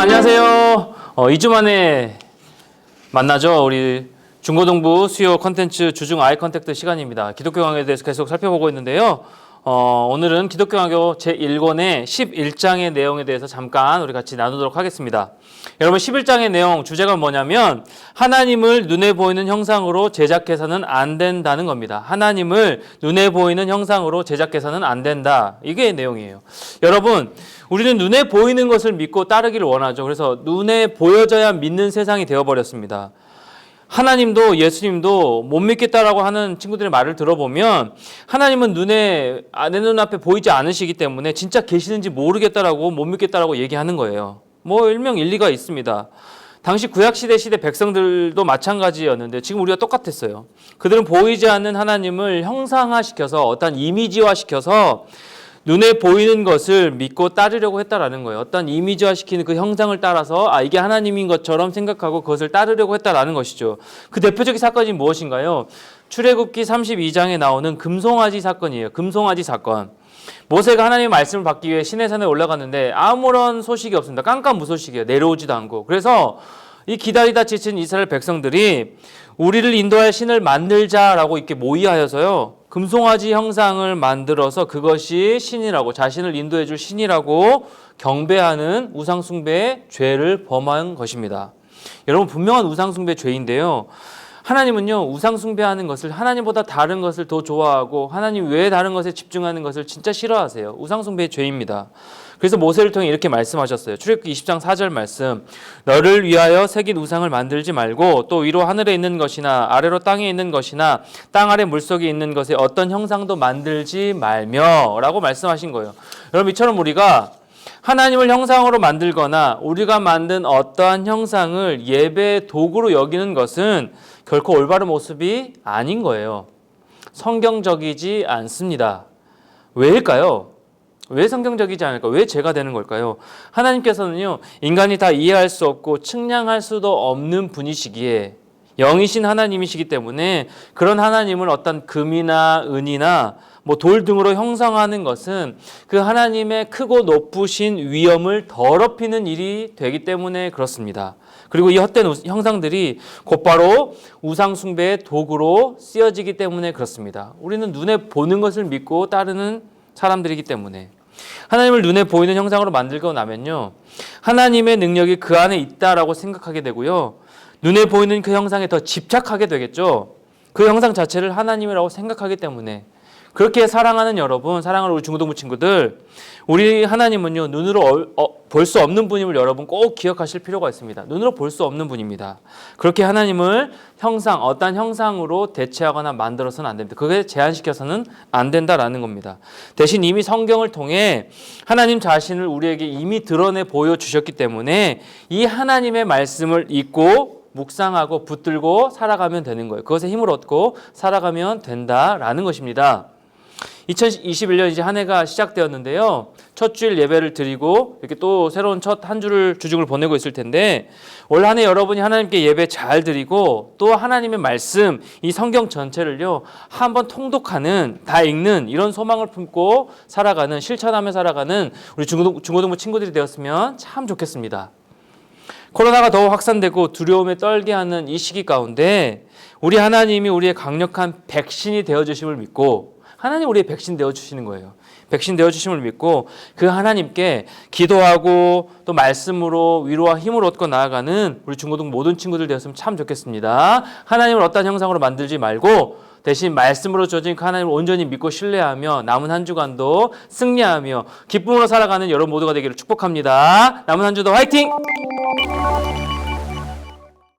안녕하세요. 2주 만에 만나죠. 우리 중고등부 수요 컨텐츠 주중 아이 컨택트 시간입니다. 기독교 강요에 대해서 계속 살펴보고 있는데요. 오늘은 기독교 강요 제1권의 11장의 내용에 대해서 잠깐 우리 같이 나누도록 하겠습니다. 여러분 11장의 내용 주제가 뭐냐면 하나님을 눈에 보이는 형상으로 제작해서는 안 된다는 겁니다. 하나님을 눈에 보이는 형상으로 제작해서는 안 된다. 이게 내용이에요. 여러분 우리는 눈에 보이는 것을 믿고 따르기를 원하죠. 그래서 눈에 보여져야 믿는 세상이 되어버렸습니다. 하나님도 예수님도 못 믿겠다라고 하는 친구들의 말을 들어보면 하나님은 내 눈앞에 보이지 않으시기 때문에 진짜 계시는지 모르겠다라고 못 믿겠다라고 얘기하는 거예요. 뭐 일명 일리가 있습니다. 당시 구약시대 백성들도 마찬가지였는데 지금 우리가 똑같았어요. 그들은 보이지 않는 하나님을 형상화시켜서 어떤 이미지화시켜서 눈에 보이는 것을 믿고 따르려고 했다라는 거예요. 어떤 이미지화시키는 그 형상을 따라서 이게 하나님인 것처럼 생각하고 그것을 따르려고 했다라는 것이죠. 그 대표적인 사건이 무엇인가요? 출애굽기 32장에 나오는 금송아지 사건이에요. 금송아지 사건. 모세가 하나님의 말씀을 받기 위해 시내산에 올라갔는데 아무런 소식이 없습니다. 깜깜무소식이에요. 내려오지도 않고. 그래서 이 기다리다 지친 이스라엘 백성들이 우리를 인도할 신을 만들자라고 이렇게 모의하여서요. 금송아지 형상을 만들어서 그것이 신이라고 자신을 인도해 줄 신이라고 경배하는 우상숭배의 죄를 범한 것입니다. 여러분 분명한 우상숭배 죄인데요. 하나님은요 우상숭배하는 것을 하나님보다 다른 것을 더 좋아하고 하나님 외에 다른 것에 집중하는 것을 진짜 싫어하세요. 우상숭배의 죄입니다. 그래서 모세를 통해 이렇게 말씀하셨어요. 출애굽기 20장 4절 말씀. 너를 위하여 새긴 우상을 만들지 말고 또 위로 하늘에 있는 것이나 아래로 땅에 있는 것이나 땅 아래 물속에 있는 것에 어떤 형상도 만들지 말며 라고 말씀하신 거예요. 여러분 이처럼 우리가 하나님을 형상으로 만들거나 우리가 만든 어떠한 형상을 예배의 도구로 여기는 것은 결코 올바른 모습이 아닌 거예요. 성경적이지 않습니다. 왜일까요? 왜 성경적이지 않을까? 왜 죄가 되는 걸까요? 하나님께서는요, 인간이 다 이해할 수 없고 측량할 수도 없는 분이시기에 영이신 하나님이시기 때문에 그런 하나님을 어떤 금이나 은이나 돌 등으로 형상하는 것은 그 하나님의 크고 높으신 위엄을 더럽히는 일이 되기 때문에 그렇습니다. 그리고 이 헛된 형상들이 곧바로 우상숭배의 도구로 쓰여지기 때문에 그렇습니다. 우리는 눈에 보는 것을 믿고 따르는 사람들이기 때문에 하나님을 눈에 보이는 형상으로 만들고 나면요 하나님의 능력이 그 안에 있다라고 생각하게 되고요 눈에 보이는 그 형상에 더 집착하게 되겠죠. 그 형상 자체를 하나님이라고 생각하기 때문에 그렇게 사랑하는 여러분, 사랑하는 우리 중고등부 친구들, 우리 하나님은요 눈으로 볼 수 없는 분임을 여러분 꼭 기억하실 필요가 있습니다. 눈으로 볼 수 없는 분입니다. 그렇게 하나님을 어떤 형상으로 대체하거나 만들어서는 안 됩니다. 그게 제한시켜서는 안 된다라는 겁니다. 대신 이미 성경을 통해 하나님 자신을 우리에게 이미 드러내 보여주셨기 때문에 이 하나님의 말씀을 읽고 묵상하고 붙들고 살아가면 되는 거예요. 그것에 힘을 얻고 살아가면 된다라는 것입니다. 2021년 이제 한 해가 시작되었는데요. 첫 주일 예배를 드리고 이렇게 또 새로운 첫 한 주를 주중을 보내고 있을 텐데 올 한 해 여러분이 하나님께 예배 잘 드리고 또 하나님의 말씀 이 성경 전체를요 한번 통독하는 다 읽는 이런 소망을 품고 살아가는 실천하며 살아가는 우리 중고등부 친구들이 되었으면 참 좋겠습니다. 코로나가 더 확산되고 두려움에 떨게 하는 이 시기 가운데 우리 하나님이 우리의 강력한 백신이 되어주심을 믿고 하나님 우리의 백신 되어주시는 거예요. 백신 되어주심을 믿고 그 하나님께 기도하고 또 말씀으로 위로와 힘을 얻고 나아가는 우리 중고등 모든 친구들 되었으면 참 좋겠습니다. 하나님을 어떤 형상으로 만들지 말고 대신 말씀으로 주어진 그 하나님을 온전히 믿고 신뢰하며 남은 한 주간도 승리하며 기쁨으로 살아가는 여러분 모두가 되기를 축복합니다. 남은 한 주도 화이팅!